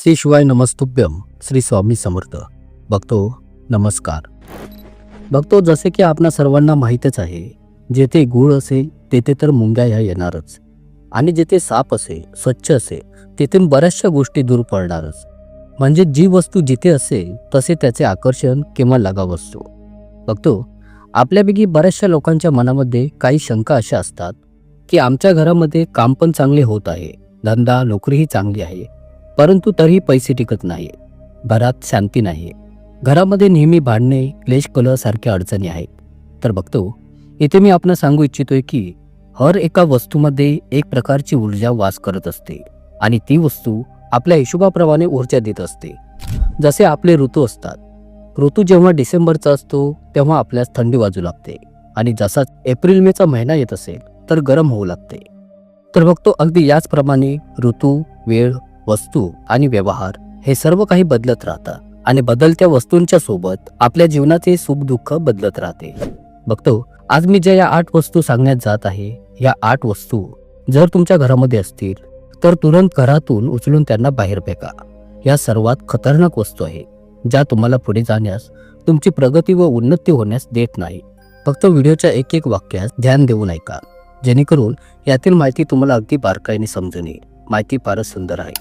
श्री शिवाय नमस्तुभ्यम. श्री स्वामी समर्थ. भक्तो नमस्कार. भक्तो, जसे की आपणा सर्वांना माहीतच आहे, जेथे गूळ असेल तेथे तर मुंग्या ह्या येणारच, आणि जेथे साप असेल, स्वच्छ असेल, तेथून बऱ्याचशा गोष्टी दूर पडणारच. म्हणजे जी वस्तू जिथे असेल तसे त्याचे आकर्षण किंवा लगाव असतो. भक्तो, आपल्यापैकी बऱ्याचशा लोकांच्या मनामध्ये काही शंका अशा असतात की आमच्या घरामध्ये काम पण चांगले होत आहे, धंदा नोकरीही चांगली आहे, परंतु तरीही पैसे टिकत नाही, घरात शांती नाही, घरामध्ये नेहमी भांडणे, क्लेश, कलह सारख्या अडचणी आहेत. तर बघतो, इथे मी आपण सांगू इच्छितोय की हर एका वस्तूमध्ये एक प्रकारची ऊर्जा वास करत असते, आणि ती वस्तू आपल्या हिशोबाप्रमाणे ऊर्जा देत असते. जसे आपले ऋतू असतात. ऋतू जेव्हा डिसेंबरचा असतो तेव्हा आपल्यास थंडी वाजू लागते, आणि जसाच एप्रिल मेचा महिना येत असेल तर गरम होऊ लागते. तर बघतो, अगदी याचप्रमाणे ऋतू, वेळ, वस्तू आणि व्यवहार हे सर्व काही बदलत राहतात, आणि बदलत्या वस्तूंच्या सोबत आपल्या जीवनाचे सुख दुःख बदलत राहते. बघतो, आज मी ज्या या 8 वस्तू सांगण्यात जात आहे, या 8 वस्तू जर तुमच्या घरामध्ये असतील तर तुरंत घरातून उचलून त्यांना बाहेर फेका. या सर्वात खतरनाक वस्तू आहे, ज्या तुम्हाला पुढे जाण्यास, तुमची प्रगती व उन्नती होण्यास देत नाही. फक्त व्हिडिओच्या एक एक वाक्यास ध्यान देऊन ऐका, जेणेकरून यातील माहिती तुम्हाला अगदी बारकाईने समजून येईल. माहिती फारच सुंदर आहे.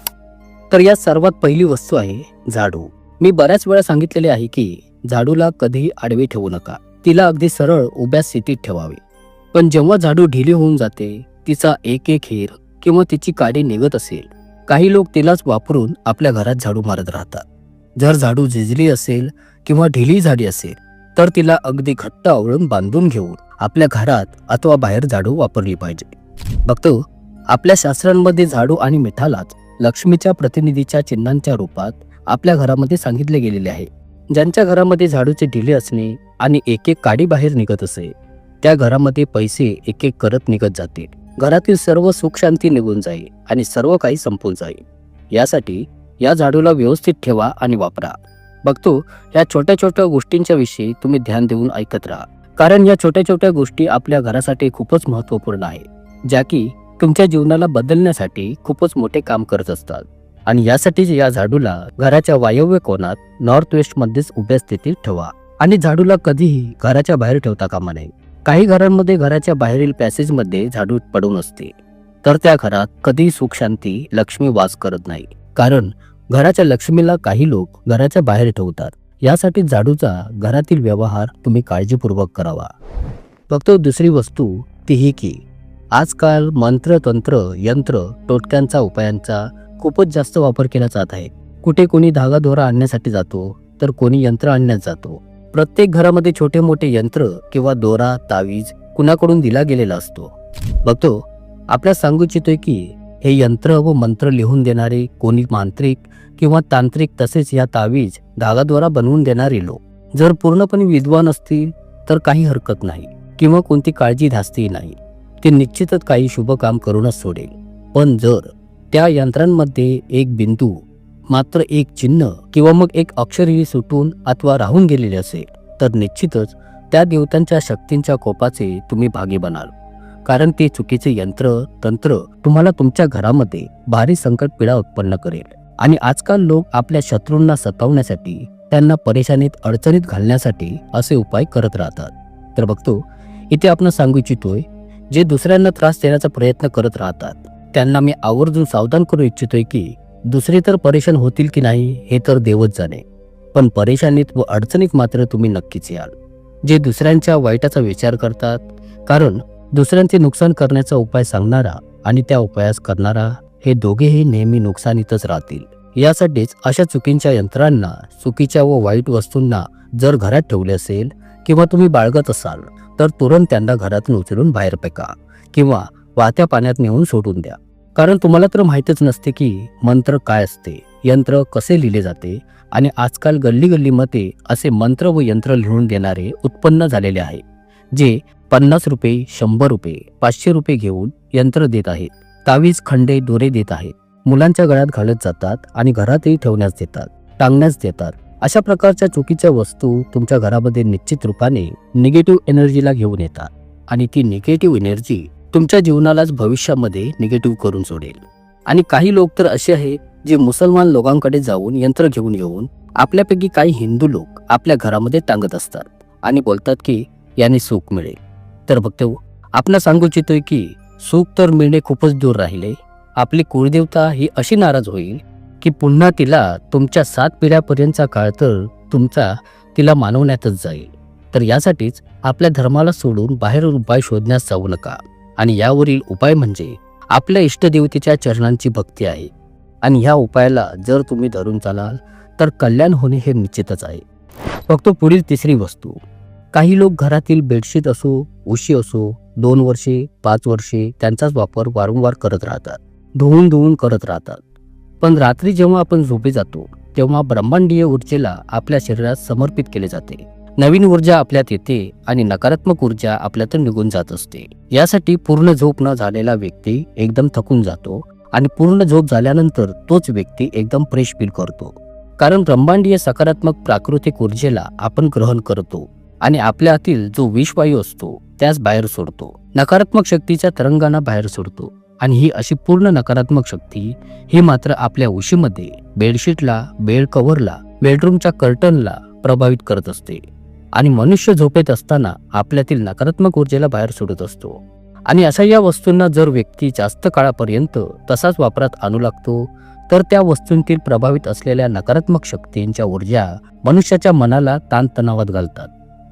तर या सर्वात पहिली वस्तू आहे झाडू. मी बऱ्याच वेळा सांगितलेले आहे की झाडूला कधीही आडवे ठेवू नका, तिला अगदी सरळ उभ्या स्थितीत ठेवावे. पण जेव्हा झाडू ढिली होऊन जाते, तिचा एक एक हेर किंवा तिची काडी निघत असेल, काही लोक तिलाच वापरून आपल्या घरात झाडू मारत राहतात. जर झाडू झिजली असेल किंवा ढिली झाली असेल तर तिला अगदी घट्ट आवळून बांधून घेऊन आपल्या घरात अथवा बाहेर झाडू वापरली पाहिजे. बघतो, आपल्या शास्त्रांमध्ये झाडू आणि मिठालाच लक्ष्मीच्या प्रतिनिधीच्या चिन्हांच्या रूपात आपल्या घरामध्ये सांगितले गेलेले आहे. ज्यांच्या घरामध्ये झाडूचे ढिले असणे आणि एक एक काडी बाहेर निघत असे, त्या घरामध्ये पैसे एक एक करत निघत जातील, घरातील सर्व सुख शांती निघून जाईल आणि सर्व काही संपून जाईल. यासाठी या झाडूला व्यवस्थित ठेवा आणि वापरा. बघतो, या छोट्या छोट्या गोष्टींच्या विषयी तुम्ही ध्यान देऊन ऐकत राहा, कारण या छोट्या छोट्या गोष्टी आपल्या घरासाठी खूपच महत्त्वपूर्ण आहे, ज्या की तुमच्या जीवनाला बदलण्यासाठी खूपच मोठे काम करत असतात. आणि यासाठीच या झाडूला घराच्या वायव्य कोणात नॉर्थ वेस्ट मध्येच उभ्या स्थितीत ठेवा, आणि झाडूला कधीही घराच्या बाहेर ठेवता कामा नये. काही घरांमध्ये घराच्या बाहेरील पॅसेज मध्ये झाडू पडून असते, तर त्या घरात कधीही सुख शांती, लक्ष्मी वास करत नाही, कारण घराच्या लक्ष्मीला काही लोक घराच्या बाहेर ठेवतात. यासाठी झाडूचा घरातील व्यवहार तुम्ही काळजीपूर्वक करावा. फक्त दुसरी वस्तू ती ही की आजकाल मंत्र, तंत्र, यंत्र, टोटक्यांचा, उपायांचा खूपच जास्त वापर केला जात आहे. कुठे कोणी धागा दोरा आणण्यासाठी जातो, तर कोणी यंत्र आणण्यात जातो. प्रत्येक घरामध्ये छोटे मोठे यंत्र किंवा दोरा, तावीज कुणाकडून दिला गेलेला असतो. बघतो, आपल्या सांगू इच्छितोय की हे यंत्र व मंत्र लिहून देणारे कोणी मांत्रिक किंवा तांत्रिक, तसेच या तावीज, धागा दोरा बनवून देणारे लोक जर पूर्णपणे विद्वान असतील तर काही हरकत नाही, किंवा कोणती काळजी धास्ती नाही, ते निश्चितच काही शुभ काम करूनच सोडेल. पण जर त्या यंत्रांमध्ये एक बिंदू, मात्र एक चिन्ह किंवा मग एक अक्षरही सुटून अथवा राहून गेलेले असेल, तर निश्चितच त्या देवतांच्या शक्तींच्या कोपाचे तुम्ही भागी बनाल, कारण ते चुकीचे यंत्र, तंत्र तुम्हाला तुमच्या घरामध्ये भारी संकट पीडा उत्पन्न करेल. आणि आजकाल लोक आपल्या शत्रूंना सतावण्यासाठी, त्यांना परेशानीत, अडचणीत घालण्यासाठी असे उपाय करत राहतात. तर बघतो, इथे आपण सांगू इच्छितोय, जे दुसऱ्यांना त्रास देण्याचा प्रयत्न करत राहतात त्यांना मी आवर्जून सावधान करू इच्छितोय की दुसरे तर परेशान होतील की नाही हे तर देवच जाणे, पण परेशानीत व अडचणीत मात्र तुम्ही नक्कीच याल. जे दुसऱ्यांच्या वाईटाचा विचार करतात, कारण दुसऱ्यांचे नुकसान करण्याचा उपाय सांगणारा आणि त्या उपायास करणारा हे दोघेही नेहमी नुकसानीतच राहतील. यासाठीच अशा चुकीच्या यंत्रांना, चुकीच्या व वाईट वस्तूंना जर घरात ठेवले असेल किंवा तुम्ही बाळगत असाल तर तुरंत त्यांना घरातून उचलून बाहेर फेका, किंवा वाहत्या पाण्यात नेऊन सोडून द्या. कारण तुम्हाला तर माहीतच नसते की मंत्र काय असते, यंत्र कसे लिहिले जाते, आणि आजकाल गल्ली गल्लीमध्ये असे मंत्र व यंत्र लिहून देणारे उत्पन्न झालेले आहे, जे 50 रुपये, 100 रुपये, 500 रुपये घेऊन यंत्र देत आहेत. तावीज, खंडे, दोरे देत आहेत, मुलांच्या गळ्यात घालत जातात आणि घरातही ठेवण्यास देतात, टांगण्यास देतात. अशा प्रकारच्या चुकीच्या वस्तू तुमच्या घरामध्ये निश्चित रूपाने निगेटिव्ह एनर्जीला घेऊन येतात, आणि ती निगेटिव्ह एनर्जी तुमच्या जीवनालाच भविष्यामध्ये निगेटिव्ह करून सोडेल. आणि काही लोक तर असे आहेत जे मुसलमान लोकांकडे जाऊन यंत्र घेऊन येऊन आपल्यापैकी काही हिंदू लोक आपल्या घरामध्ये टांगत असतात आणि बोलतात की याने सुख मिळेल. तर बघतो आपण सांगू इच्छितोय की सुख तर मिळणे खूपच दूर राहिले. आपली कुळदेवता ही अशी नाराज होईल की पुन्हा तिला तुमच्या 7 पिढ्यापर्यंतचा काळ तर तुमचा तिला मानवण्यातच जाईल. तर यासाठीच आपल्या धर्माला सोडून बाहेर उपाय शोधण्यास जाऊ नका. आणि यावरील उपाय म्हणजे आपल्या इष्टदेवतेच्या चरणांची भक्ती आहे. आणि ह्या उपायाला जर तुम्ही धरून चालाल तर कल्याण होणे हे निश्चितच आहे. फक्त पुढील तिसरी वस्तू, काही लोक घरातील बेडशीट असो, उशी असो 2 वर्षे 5 वर्षे त्यांचाच वापर वारंवार करत राहतात, धुवून करत राहतात. पण रात्री जेव्हा आपण झोपी जातो तेव्हा ब्रह्मांडीय ऊर्जेला आपल्या शरीरात समर्पित केले जाते. नवीन ऊर्जा आपल्यात येते आणि नकारात्मक ऊर्जा आपल्यातून निघून जात असते. यासाठी पूर्ण झोप न झालेला व्यक्ती एकदम थकून जातो आणि पूर्ण झोप झाल्यानंतर तोच व्यक्ती एकदम फ्रेश फील करतो. कारण ब्रह्मांडीय सकारात्मक प्राकृतिक ऊर्जेला आपण ग्रहण करतो आणि आपल्या आतील जो विषवायू असतो त्यास बाहेर सोडतो, नकारात्मक शक्तीच्या तरंगांना बाहेर सोडतो. आणि ही अशी पूर्ण नकारात्मक शक्ती ही मात्र आपल्या उशीमध्ये, बेडशीटला, बेड कव्हरला, बेडरूमच्या कर्टनला प्रभावित करत असते आणि मनुष्य झोपेत असताना आपल्यातील नकारात्मक ऊर्जेला बाहेर सोडत असतो. आणि अशा या वस्तूंना जर व्यक्ती जास्त काळापर्यंत तसाच वापरात आणू लागतो तर त्या वस्तूंतील प्रभावित असलेल्या नकारात्मक शक्तींच्या ऊर्जा मनुष्याच्या मनाला ताणतणावात घालतात.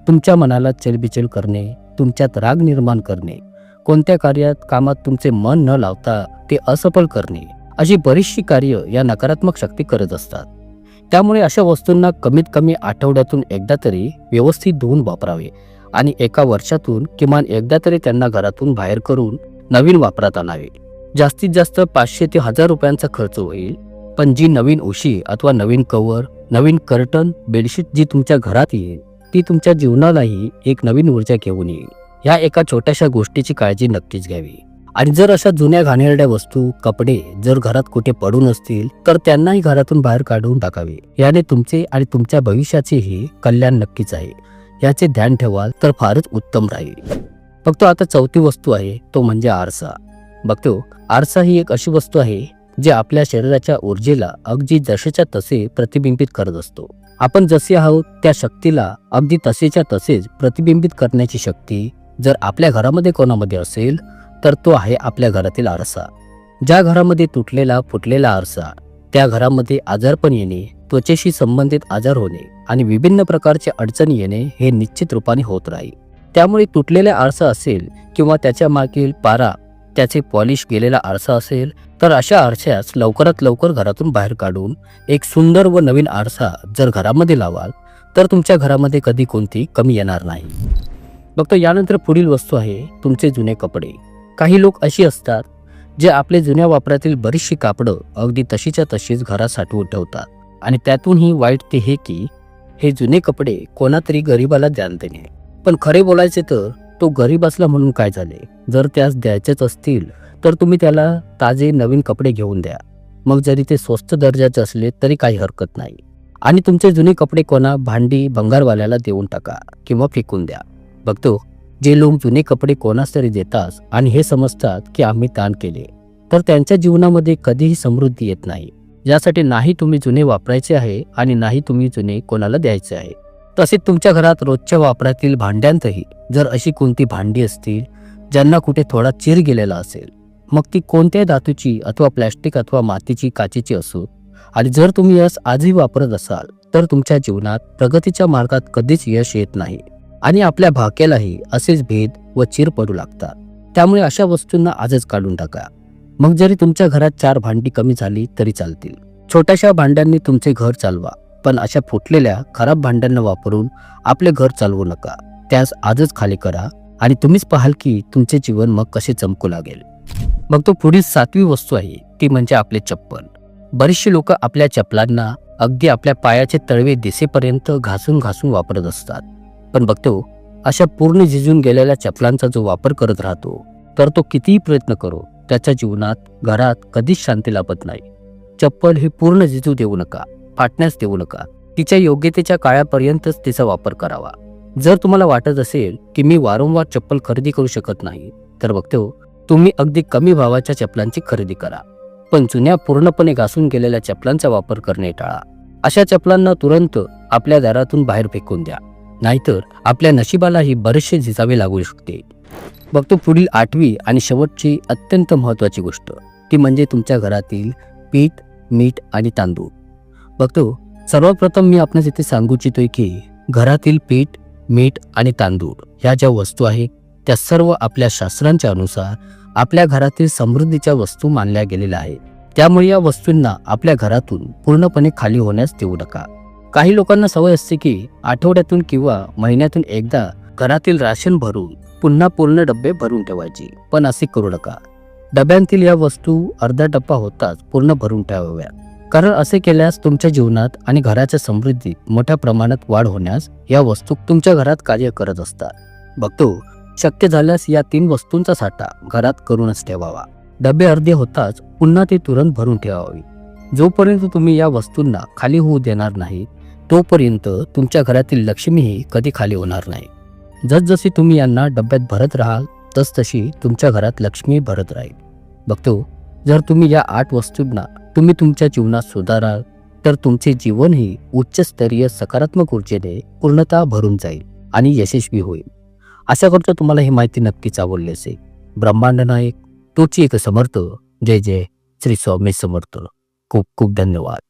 तुमच्या मनाला चलबिचल करणे, तुमच्यात राग निर्माण करणे, कोणत्या कामात तुमचे मन न लावता ते असफल करणे, अशी बरीचशी कार्य या नकारात्मक शक्ती करत असतात. त्यामुळे अशा वस्तूंना कमीत कमी आठवड्यातून एकदा तरी व्यवस्थित धुवून वापरावे आणि एका वर्षातून किमान एकदा तरी त्यांना घरातून बाहेर करून नवीन वापरात आणावे. जास्तीत जास्त 500 ते 1000 रुपयांचा खर्च होईल. पण जी नवीन उशी अथवा नवीन कव्हर, नवीन कर्टन, बेडशीट जी तुमच्या घरात येईल ती तुमच्या जीवनालाही एक नवीन ऊर्जा घेऊन येईल. ह्या एका छोट्याशा गोष्टीची काळजी नक्कीच घ्यावी. आणि जर अशा जुन्या घाणेरड्या वस्तू, कपडे जर घरात कुठे पडून असतील तर त्यांनाही घरातून बाहेर काढून टाकावे. याने तुमचे आणि तुमच्या भविष्याचेही कल्याण नक्कीच आहे. याचे ध्यान ठेवाल तर फारच उत्तम राहील. फक्त आता चौथी वस्तू आहे तो म्हणजे आरसा. बघतो आरसा ही एक अशी वस्तू आहे जे आपल्या शरीराच्या ऊर्जेला अगदी जसेच्या तसे प्रतिबिंबित करत असतो. आपण जसे आहोत त्या शक्तीला अगदी तसेच्या तसेच प्रतिबिंबित करण्याची शक्ती जर आपल्या घरामध्ये कोणामध्ये असेल तर तो आहे आपल्या घरातील आरसा. ज्या घरामध्ये तुटलेला फुटलेला आरसा, त्या घरामध्ये आजारपण येणे, त्वचेशी संबंधित आजार होणे आणि विभिन्न प्रकारचे अडचणी येणे हे निश्चित रूपाने होत राहील. त्यामुळे तुटलेला आरसा असेल किंवा त्याच्या मागील पारा, त्याचे पॉलिश गेलेला आरसा असेल तर अशा आरशास लवकरात लवकर घरातून बाहेर काढून एक सुंदर व नवीन आरसा जर घरामध्ये लावाल तर तुमच्या घरामध्ये कधी कोणती कमी येणार नाही. फक्त यानंतर पुढील वस्तू आहे तुमचे जुने कपडे. काही लोक अशी असतात जे आपले जुन्या वापरातील बरीचशी कापडं अगदी तशीच्या तशीच घरात साठवून ठेवतात आणि त्यातूनही वाईट ते हे की हे जुने कपडे कोणातरी गरीबाला द्याल देणे. पण खरे बोलायचे तर तो गरीब असला म्हणून काय झाले, जर त्यास द्यायचेच असतील तर तुम्ही त्याला ताजे नवीन कपडे घेऊन द्या. मग जरी ते स्वस्त दर्जाचे असले तरी काही हरकत नाही. आणि तुमचे जुने कपडे कोणा भांडी भंगारवाल्याला देऊन टाका किंवा फेकून द्या. बघतो जे लोक जुने कपडे कोणास तरी देतात आणि हे समजतात की आम्ही दान केले तर त्यांच्या जीवनामध्ये कधीही समृद्धी येत नाही. यासाठी नाही तुम्ही जुने वापरायचे आहे आणि नाही तुम्ही जुने कोणाला द्यायचे आहे. तसेच तुमच्या घरात रोजच्या वापरातील भांड्यांतही जर अशी कोणती भांडी असतील ज्यांना कुठे थोडा चिर गेलेला असेल, मग ती कोणत्याही धातूची अथवा प्लॅस्टिक अथवा मातीची, काचेची असो, आणि जर तुम्ही यश आजही वापरत असाल तर तुमच्या जीवनात प्रगतीच्या मार्गात कधीच यश येत नाही आणि आपल्या भाग्यालाही असेच भेद व चीर पडू लागतात. त्यामुळे अशा वस्तूंना आजच काढून टाका. मग जरी तुमच्या घरात 4 भांडी कमी झाली तरी चालतील. छोट्याशा भांड्यांनी तुमचे घर चालवा, पण अशा फुटलेल्या खराब भांड्यांना वापरून आपले घर चालवू नका. त्यास आजच खाली करा आणि तुम्हीच पाहाल की तुमचे जीवन मग कसे चमकू लागेल. मग तो पुढील 7वी वस्तू आहे ती म्हणजे आपले चप्पल. बरीचशी लोक आपल्या चप्पलांना अगदी आपल्या पायाचे तळवे दिसेपर्यंत घासून घासून वापरत असतात. पण बघतो अशा पूर्ण झिजून गेलेल्या चप्पलांचा जो वापर करत राहतो तर तो कितीही प्रयत्न करो त्याच्या जीवनात, घरात कधीच शांती लाभत नाही. चप्पल ही पूर्ण झिजू देऊ नका, फाटण्यास देऊ नका. तिच्या योग्यतेच्या काळापर्यंतच तिचा वापर करावा. जर तुम्हाला वाटत असेल की मी वारंवार चप्पल खरेदी करू शकत नाही तर बघतो तुम्ही अगदी कमी भावाच्या चप्पलांची खरेदी करा. पण जुन्या पूर्णपणे घासून गेलेल्या चपलांचा वापर करणे टाळा. अशा चपलांना तुरंत आपल्या दारातून बाहेर फेकून द्या, नाहीतर आपल्या नशिबालाही बरेचसे झिजावे लागू शकते. बघतो पुढील 8वी आणि शेवटची अत्यंत महत्त्वाची गोष्ट ती म्हणजे तुमच्या घरातील पीठ, मीठ आणि तांदूळ. बघतो सर्वप्रथम मी आपणास इथे सांगू इच्छितोय की घरातील पीठ, मीठ आणि तांदूळ ह्या ज्या वस्तू आहेत त्या सर्व आपल्या शास्त्रांच्या अनुसार आपल्या घरातील समृद्धीच्या वस्तू मानल्या गेलेल्या आहेत. त्यामुळे या वस्तूंना आपल्या घरातून पूर्णपणे खाली होण्यास देऊ नका. काही लोकांना सवय असते की आठवड्यातून किंवा महिन्यातून एकदा घरातील राशन भरून पुन्हा पूर्ण डबे भरून ठेवायचे, पण असे करू नका. डब्यांतील या वस्तू अर्धा डब्बा होताच पूर्ण भरून ठेवाव्या, कारण असे केल्यास तुमच्या जीवनात आणि घराच्या समृद्धीत मोठ्या प्रमाणात वाढ होण्यास या वस्तू तुमच्या घरात कार्य करत असतात. बघतो शक्य झाल्यास या 3 वस्तूंचा साठा घरात करूनच ठेवावा. डबे अर्धे होताच पुन्हा ते तुरंत भरून ठेवावे. जोपर्यंत तुम्ही या वस्तूंना खाली होऊ देणार नाही तोपर्यंत तुमच्या घरातील लक्ष्मीही कधी खाली होणार नाही. जसजशी तुम्ही यांना डब्यात भरत राहाल तसतशी तुमच्या घरात लक्ष्मी भरत राहील. बघतो जर तुम्ही या 8 वस्तूंना तुम्ही तुमच्या जीवनात सुधाराल तर तुमचे जीवनही उच्चस्तरीय सकारात्मक ऊर्जेने पूर्णतः भरून जाईल आणि यशस्वी होईल. आशा करतो तुम्हाला ही माहिती नक्कीच आवडली असेल. ब्रह्मांड नायक तोच एक समर्थ. जय जय श्री स्वामी समर्थ. खूप खूप धन्यवाद.